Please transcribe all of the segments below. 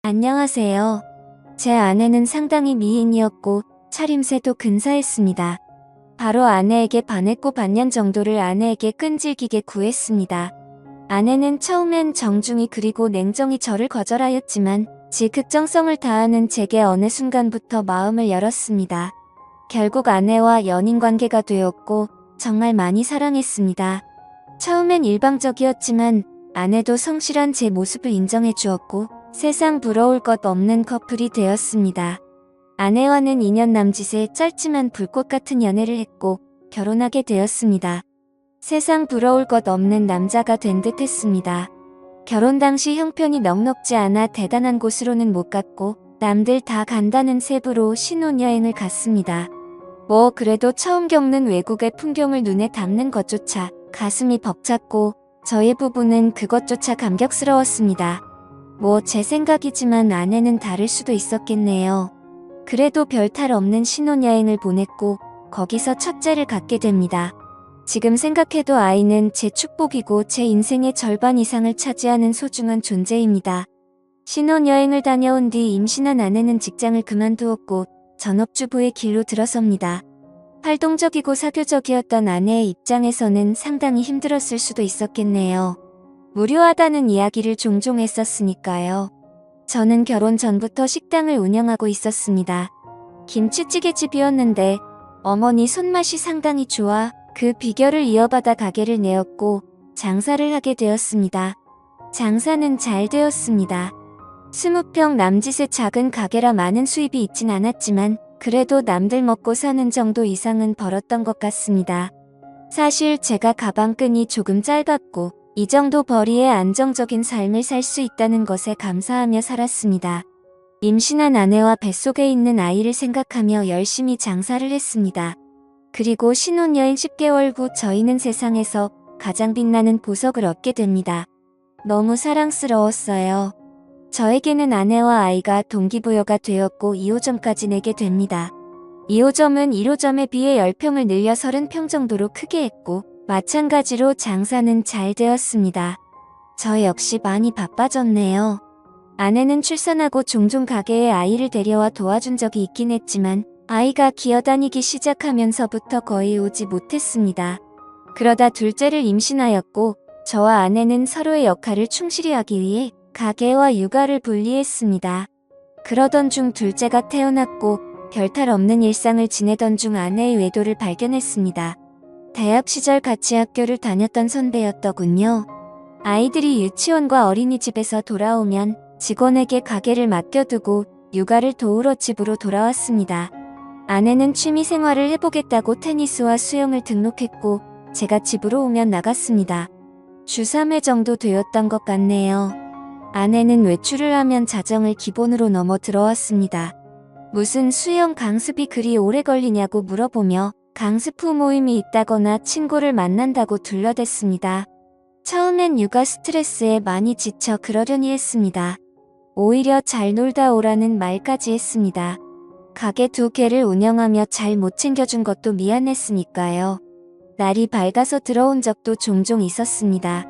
안녕하세요. 제 아내는 상당히 미인이었고 차림새도 근사했습니다. 바로 아내에게 반했고 반년 정도를 아내에게 끈질기게 구했습니다. 아내는 처음엔 정중히 그리고 냉정히 저를 거절하였지만 지극정성을 다하는 제게 어느 순간부터 마음을 열었습니다. 결국 아내와 연인관계가 되었고 정말 많이 사랑했습니다. 처음엔 일방적이었지만 아내도 성실한 제 모습을 인정해 주었고 세상 부러울 것 없는 커플이 되었습니다. 아내와는 2년 남짓의 짧지만 불꽃 같은 연애를 했고 결혼하게 되었습니다. 세상 부러울 것 없는 남자가 된 듯 했습니다. 결혼 당시 형편이 넉넉지 않아 대단한 곳으로는 못 갔고 남들 다 간다는 세부로 신혼여행을 갔습니다. 그래도 처음 겪는 외국의 풍경을 눈에 담는 것조차 가슴이 벅찼고 저의 부부는 그것조차 감격스러웠습니다. 제 생각이지만 아내는 다를 수도 있었겠네요. 그래도 별 탈 없는 신혼여행을 보냈고 거기서 첫째를 갖게 됩니다. 지금 생각해도 아이는 제 축복이고 제 인생의 절반 이상을 차지하는 소중한 존재입니다. 신혼여행을 다녀온 뒤 임신한 아내는 직장을 그만두었고 전업주부의 길로 들어섭니다. 활동적이고 사교적이었던 아내의 입장에서는 상당히 힘들었을 수도 있었겠네요. 무료하다는 이야기를 종종 했었으니까요. 저는 결혼 전부터 식당을 운영하고 있었습니다. 김치찌개집이었는데 어머니 손맛이 상당히 좋아 그 비결을 이어받아 가게를 내었고 장사를 하게 되었습니다. 장사는 잘 되었습니다. 20평 남짓의 작은 가게라 많은 수입이 있진 않았지만 그래도 남들 먹고 사는 정도 이상은 벌었던 것 같습니다. 사실 제가 가방끈이 조금 짧았고 이 정도 벌이에 안정적인 삶을 살 수 있다는 것에 감사하며 살았습니다. 임신한 아내와 뱃속에 있는 아이를 생각하며 열심히 장사를 했습니다. 그리고 신혼여행 10개월 후 저희는 세상에서 가장 빛나는 보석을 얻게 됩니다. 너무 사랑스러웠어요. 저에게는 아내와 아이가 동기부여가 되었고 2호점까지 내게 됩니다. 2호점은 1호점에 비해 10평을 늘려 30평 정도로 크게 했고 마찬가지로 장사는 잘 되었습니다. 저 역시 많이 바빠졌네요. 아내는 출산하고 종종 가게에 아이를 데려와 도와준 적이 있긴 했지만 아이가 기어다니기 시작하면서부터 거의 오지 못했습니다. 그러다 둘째를 임신하였고 저와 아내는 서로의 역할을 충실히 하기 위해 가게와 육아를 분리했습니다. 그러던 중 둘째가 태어났고 별탈 없는 일상을 지내던 중 아내의 외도를 발견했습니다. 대학 시절 같이 학교를 다녔던 선배였더군요. 아이들이 유치원과 어린이집에서 돌아오면 직원에게 가게를 맡겨두고 육아를 도우러 집으로 돌아왔습니다. 아내는 취미생활을 해보겠다고 테니스와 수영을 등록했고 제가 집으로 오면 나갔습니다. 주 3회 정도 되었던 것 같네요. 아내는 외출을 하면 자정을 기본으로 넘어 들어왔습니다. 무슨 수영 강습이 그리 오래 걸리냐고 물어보며 강습 후 모임이 있다거나 친구를 만난다고 둘러댔습니다. 처음엔 육아 스트레스에 많이 지쳐 그러려니 했습니다. 오히려 잘 놀다 오라는 말까지 했습니다. 가게 2개를 운영하며 잘 못 챙겨준 것도 미안했으니까요. 날이 밝아서 들어온 적도 종종 있었습니다.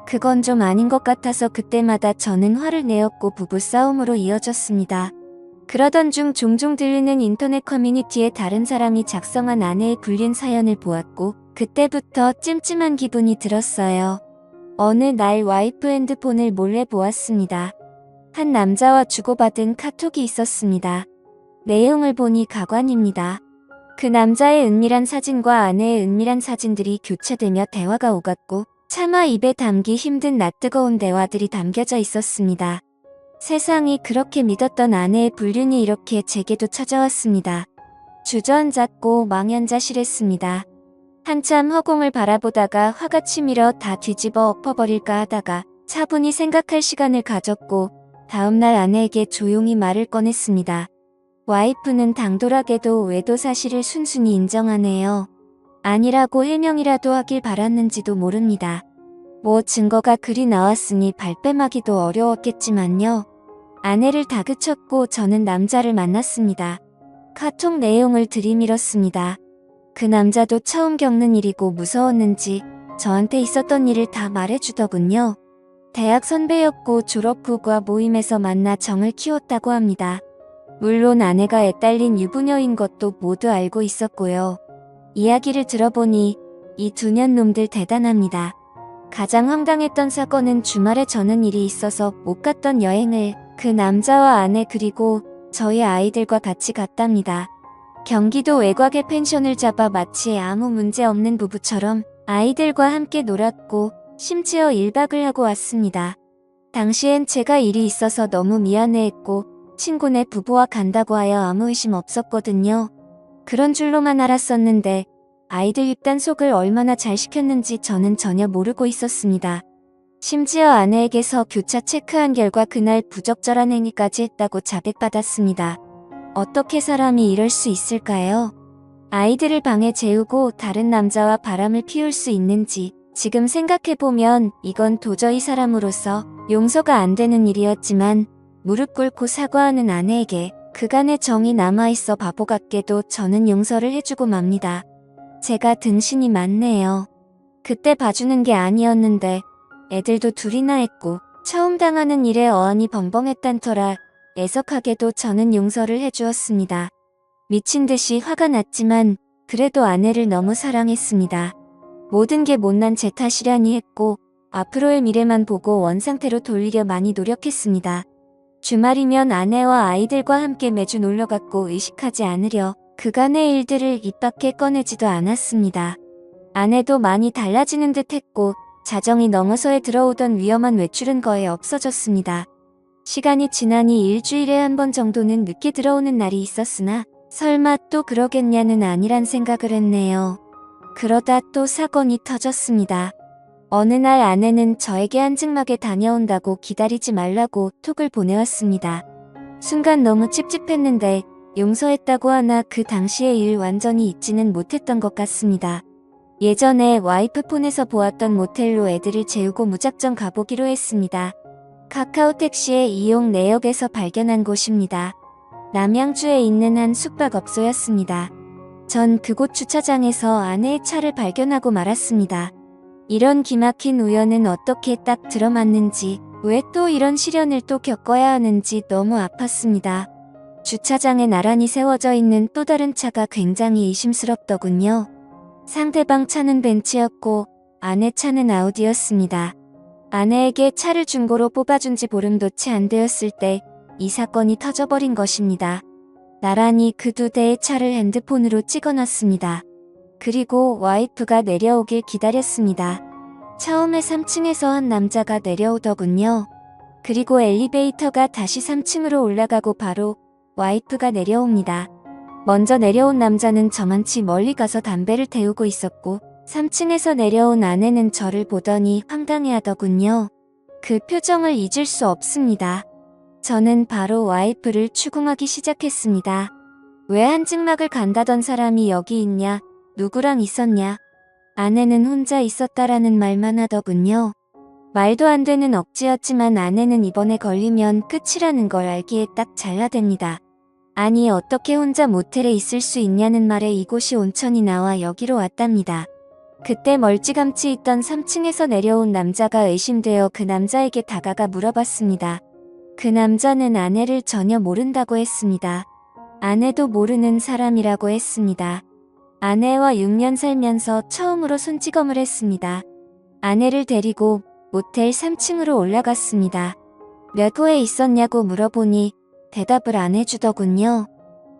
그건 좀 아닌 것 같아서 그때마다 저는 화를 내었고 부부싸움으로 이어졌습니다. 그러던 중 종종 들리는 인터넷 커뮤니티에 다른 사람이 작성한 아내의 불륜 사연을 보았고 그때부터 찜찜한 기분이 들었어요. 어느 날 와이프 핸드폰을 몰래 보았습니다. 한 남자와 주고받은 카톡이 있었습니다. 내용을 보니 가관입니다. 그 남자의 은밀한 사진과 아내의 은밀한 사진들이 교체되며 대화가 오갔고 차마 입에 담기 힘든 낯뜨거운 대화들이 담겨져 있었습니다. 세상이 그렇게 믿었던 아내의 불륜이 이렇게 제게도 찾아왔습니다. 주저앉았고 망연자실했습니다. 한참 허공을 바라보다가 화가 치밀어 다 뒤집어 엎어버릴까 하다가 차분히 생각할 시간을 가졌고 다음날 아내에게 조용히 말을 꺼냈습니다. 와이프는 당돌하게도 외도 사실을 순순히 인정하네요. 아니라고 해명이라도 하길 바랐는지도 모릅니다. 증거가 그리 나왔으니 발뺌하기도 어려웠겠지만요. 아내를 다그쳤고 저는 남자를 만났습니다. 카톡 내용을 들이밀었습니다. 그 남자도 처음 겪는 일이고 무서웠는지 저한테 있었던 일을 다 말해주더군요. 대학 선배였고 졸업 후 과 모임에서 만나 정을 키웠다고 합니다. 물론 아내가 애딸린 유부녀인 것도 모두 알고 있었고요. 이야기를 들어보니 이 두 년 놈들 대단합니다. 가장 황당했던 사건은 주말에 저는 일이 있어서 못 갔던 여행을 그 남자와 아내 그리고 저희 아이들과 같이 갔답니다. 경기도 외곽의 펜션을 잡아 마치 아무 문제 없는 부부처럼 아이들과 함께 놀았고 심지어 1박을 하고 왔습니다. 당시엔 제가 일이 있어서 너무 미안해했고 친구네 부부와 간다고 하여 아무 의심 없었거든요. 그런 줄로만 알았었는데 아이들 입단 속을 얼마나 잘 시켰는지 저는 전혀 모르고 있었습니다. 심지어 아내에게서 교차 체크한 결과 그날 부적절한 행위까지 했다고 자백받았습니다. 어떻게 사람이 이럴 수 있을까요? 아이들을 방에 재우고 다른 남자와 바람을 피울 수 있는지 지금 생각해보면 이건 도저히 사람으로서 용서가 안 되는 일이었지만 무릎 꿇고 사과하는 아내에게 그간의 정이 남아있어 바보 같게도 저는 용서를 해주고 맙니다. 제가 등신이 많네요. 그때 봐주는 게 아니었는데 애들도 둘이나 했고 처음 당하는 일에 어안이 벙벙했단 터라 애석하게도 저는 용서를 해주었습니다. 미친 듯이 화가 났지만 그래도 아내를 너무 사랑했습니다. 모든 게 못난 제 탓이라니 했고 앞으로의 미래만 보고 원상태로 돌리려 많이 노력했습니다. 주말이면 아내와 아이들과 함께 매주 놀러갔고 의식하지 않으려 그간의 일들을 입 밖에 꺼내지도 않았습니다. 아내도 많이 달라지는 듯 했고 자정이 넘어서에 들어오던 위험한 외출은 거의 없어졌습니다. 시간이 지나니 일주일에 한 번 정도는 늦게 들어오는 날이 있었으나 설마 또 그러겠냐는 아니란 생각을 했네요. 그러다 또 사건이 터졌습니다. 어느 날 아내는 저에게 한증막에 다녀온다고 기다리지 말라고 톡을 보내왔습니다. 순간 너무 찝찝했는데 용서했다고 하나 그 당시의 일 완전히 잊지는 못했던 것 같습니다. 예전에 와이프 폰에서 보았던 모텔로 애들을 재우고 무작정 가보기로 했습니다. 카카오 택시의 이용 내역에서 발견한 곳입니다. 남양주에 있는 한 숙박업소였습니다. 전 그곳 주차장에서 아내의 차를 발견하고 말았습니다. 이런 기막힌 우연은 어떻게 딱 들어맞는지, 왜 또 이런 시련을 또 겪어야 하는지 너무 아팠습니다. 주차장에 나란히 세워져 있는 또 다른 차가 굉장히 의심스럽더군요. 상대방 차는 벤츠였고 아내 차는 아우디였습니다. 아내에게 차를 중고로 뽑아준 지 보름도 채 안 되었을 때 이 사건이 터져버린 것입니다. 나란히 그 두 대의 차를 핸드폰으로 찍어놨습니다. 그리고 와이프가 내려오길 기다렸습니다. 처음에 3층에서 한 남자가 내려오더군요. 그리고 엘리베이터가 다시 3층으로 올라가고 바로 와이프가 내려옵니다. 먼저 내려온 남자는 저만치 멀리 가서 담배를 태우고 있었고 3층에서 내려온 아내는 저를 보더니 황당해하더군요. 그 표정을 잊을 수 없습니다. 저는 바로 와이프를 추궁하기 시작했습니다. 왜 한증막을 간다던 사람이 여기 있냐? 누구랑 있었냐? 아내는 혼자 있었다라는 말만 하더군요. 말도 안 되는 억지였지만 아내는 이번에 걸리면 끝이라는 걸 알기에 딱 잘라댑니다. 아니 어떻게 혼자 모텔에 있을 수 있냐는 말에 이곳이 온천이 나와 여기로 왔답니다. 그때 멀찌감치 있던 3층에서 내려온 남자가 의심되어 그 남자에게 다가가 물어봤습니다. 그 남자는 아내를 전혀 모른다고 했습니다. 아내도 모르는 사람이라고 했습니다. 아내와 6년 살면서 처음으로 손찌검을 했습니다. 아내를 데리고 모텔 3층으로 올라갔습니다. 몇 호에 있었냐고 물어보니 대답을 안 해주더군요.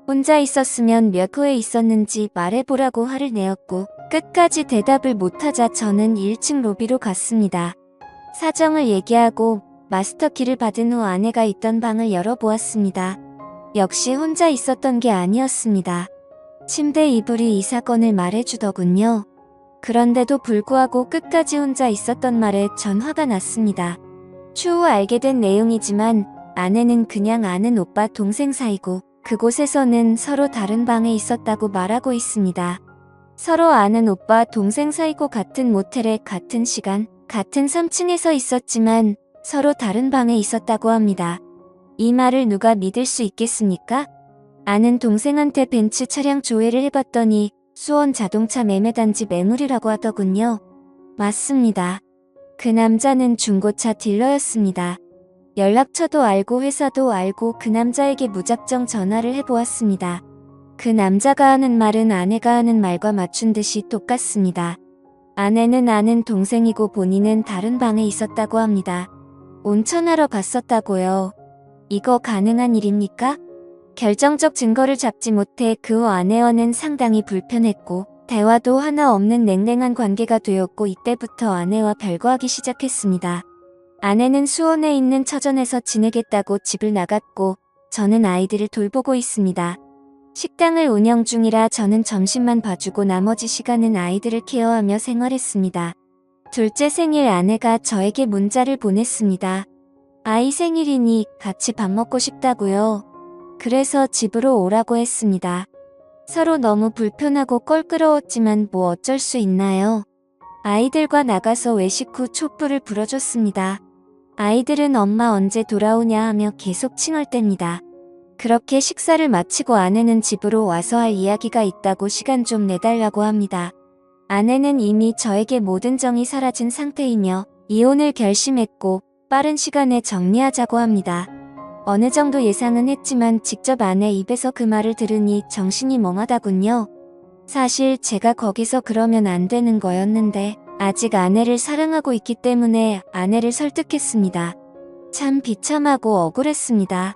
혼자 있었으면 몇 호에 있었는지 말해보라고 화를 내었고 끝까지 대답을 못하자 저는 1층 로비로 갔습니다. 사정을 얘기하고 마스터키를 받은 후 아내가 있던 방을 열어보았습니다. 역시 혼자 있었던 게 아니었습니다. 침대 이불이 이 사건을 말해주더군요. 그런데도 불구하고 끝까지 혼자 있었던 말에 전 화가 났습니다. 추후 알게 된 내용이지만 아내는 그냥 아는 오빠 동생 사이고 그곳에서는 서로 다른 방에 있었다고 말하고 있습니다. 서로 아는 오빠 동생 사이고 같은 모텔에 같은 시간, 같은 3층에서 있었지만 서로 다른 방에 있었다고 합니다. 이 말을 누가 믿을 수 있겠습니까? 아는 동생한테 벤츠 차량 조회를 해봤더니 수원 자동차 매매단지 매물이라고 하더군요. 맞습니다. 그 남자는 중고차 딜러였습니다. 연락처도 알고 회사도 알고 그 남자에게 무작정 전화를 해보았습니다. 그 남자가 하는 말은 아내가 하는 말과 맞춘 듯이 똑같습니다. 아내는 아는 동생이고 본인은 다른 방에 있었다고 합니다. 온천하러 갔었다고요. 이거 가능한 일입니까? 결정적 증거를 잡지 못해 그 후 아내와는 상당히 불편했고 대화도 하나 없는 냉랭한 관계가 되었고 이때부터 아내와 별거하기 시작했습니다. 아내는 수원에 있는 처전에서 지내겠다고 집을 나갔고 저는 아이들을 돌보고 있습니다. 식당을 운영 중이라 저는 점심만 봐주고 나머지 시간은 아이들을 케어하며 생활했습니다. 둘째 생일 아내가 저에게 문자를 보냈습니다. 아이 생일이니 같이 밥 먹고 싶다고요. 그래서 집으로 오라고 했습니다. 서로 너무 불편하고 껄끄러웠지만 뭐 어쩔 수 있나요? 아이들과 나가서 외식 후 촛불을 불어줬습니다. 아이들은 엄마 언제 돌아오냐 하며 계속 칭얼댑니다. 그렇게 식사를 마치고 아내는 집으로 와서 할 이야기가 있다고 시간 좀 내달라고 합니다. 아내는 이미 저에게 모든 정이 사라진 상태이며 이혼을 결심했고 빠른 시간에 정리하자고 합니다. 어느 정도 예상은 했지만 직접 아내 입에서 그 말을 들으니 정신이 멍하다군요. 사실 제가 거기서 그러면 안 되는 거였는데 아직 아내를 사랑하고 있기 때문에 아내를 설득했습니다. 참 비참하고 억울했습니다.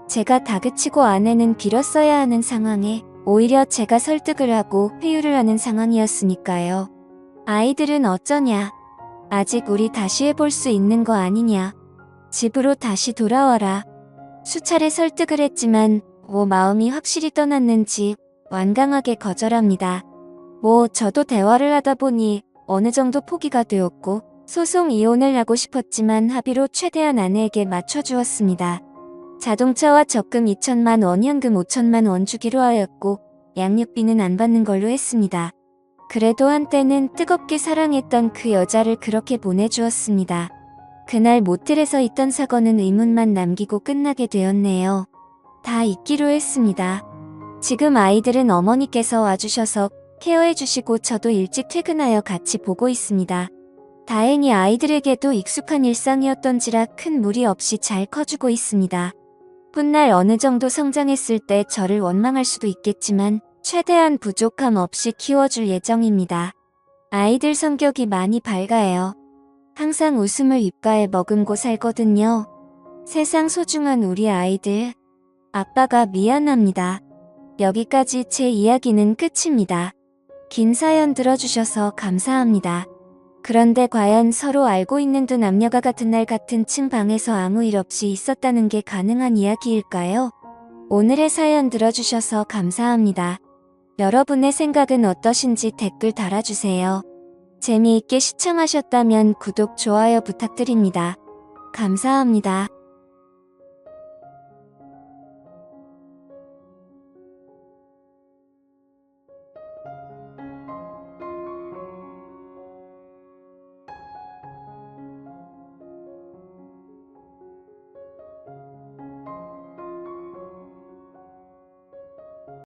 제가 다그치고 아내는 빌었어야 하는 상황에 오히려 제가 설득을 하고 회유를 하는 상황이었으니까요. 아이들은 어쩌냐? 아직 우리 다시 해볼 수 있는 거 아니냐? 집으로 다시 돌아와라. 수차례 설득을 했지만 마음이 확실히 떠났는지 완강하게 거절합니다. 저도 대화를 하다 보니 어느 정도 포기가 되었고 소송 이혼을 하고 싶었지만 합의로 최대한 아내에게 맞춰주었습니다. 자동차와 적금 2천만 원, 현금 5천만 원 주기로 하였고 양육비는 안 받는 걸로 했습니다. 그래도 한때는 뜨겁게 사랑했던 그 여자를 그렇게 보내주었습니다. 그날 모텔에서 있던 사건은 의문만 남기고 끝나게 되었네요. 다 잊기로 했습니다. 지금 아이들은 어머니께서 와주셔서 케어해주시고 저도 일찍 퇴근하여 같이 보고 있습니다. 다행히 아이들에게도 익숙한 일상이었던지라 큰 무리 없이 잘 커주고 있습니다. 훗날 어느 정도 성장했을 때 저를 원망할 수도 있겠지만 최대한 부족함 없이 키워줄 예정입니다. 아이들 성격이 많이 밝아요. 항상 웃음을 입가에 머금고 살거든요. 세상 소중한 우리 아이들. 아빠가 미안합니다. 여기까지 제 이야기는 끝입니다. 긴 사연 들어주셔서 감사합니다. 그런데 과연 서로 알고 있는 두 남녀가 같은 날 같은 층 방에서 아무 일 없이 있었다는 게 가능한 이야기일까요? 오늘의 사연 들어주셔서 감사합니다. 여러분의 생각은 어떠신지 댓글 달아주세요. 재미있게 시청하셨다면 구독, 좋아요 부탁드립니다. 감사합니다.